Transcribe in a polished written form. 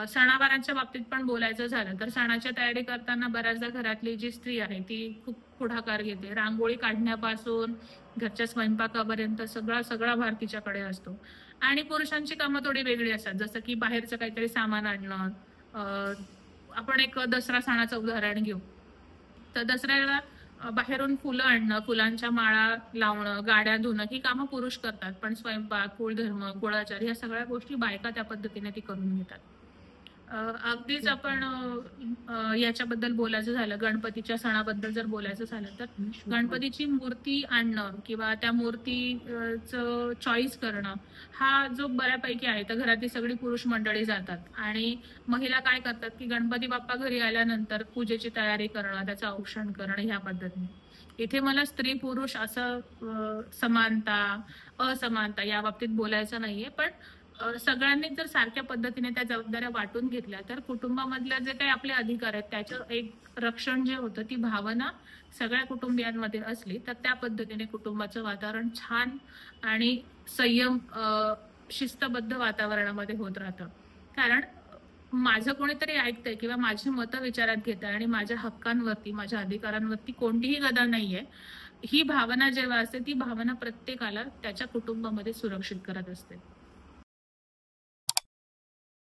सणावारांच्या बाबतीत पण बोलायचं झालं तर सणाची तयारी करताना बऱ्याचदा घरातली जी स्त्री आहे ती खूप पुढाकार घेते. रांगोळी काढण्यापासून घरच्या स्वयंपाकापर्यंत सगळा सगळा भार तिच्याकडे असतो. आणि पुरुषांची कामं थोडी वेगळी असतात, जसं की बाहेरचं काहीतरी सामान आणणं. आपण एक दसरा सणाचं उदाहरण घेऊ. तर दसऱ्याला बाहेरून फुलं आणणं, फुलांच्या माळा लावणं, गाड्या धुणं ही कामं पुरुष करतात. पण स्वयंपाक, कुळधर्म, कुळाचार ह्या सगळ्या गोष्टी बायका त्या पद्धतीने ती करून घेतात. अगदीच आपण याच्याबद्दल बोलायचं झालं, गणपतीच्या सणाबद्दल जर बोलायचं झालं तर गणपतीची मूर्ती आणणं किंवा त्या मूर्तीचं चॉईस करणं हा जो बऱ्यापैकी आहे, तर घरातली सगळी पुरुष मंडळी जातात आणि महिला काय करतात की गणपती बाप्पा घरी आल्यानंतर पूजेची तयारी करणं, त्याचं औक्षण करणं ह्या पद्धतीने. इथे मला स्त्री पुरुष असं समानता असमानता या बाबतीत बोलायचं नाहीये, पण सगळ्यांनी जर सारख्या पद्धतीने त्या जबाबदाऱ्या वाटून घेतल्या तर कुटुंबामधल्या जे काही आपले अधिकार आहेत त्याचं एक रक्षण जे होतं, ती भावना सगळ्या कुटुंबियांमध्ये असली तर त्या पद्धतीने कुटुंबाचं वातावरण छान आणि संयम शिस्तबद्ध वातावरणामध्ये होत राहतं. कारण माझं कोणीतरी ऐकतंय किंवा माझी मतं विचारात घेत आहे आणि माझ्या हक्कांवरती, माझ्या अधिकारांवरती कोणतीही गदा नाहीये, ही भावना जेव्हा असते ती भावना प्रत्येकाला त्याच्या कुटुंबामध्ये सुरक्षित करत असते.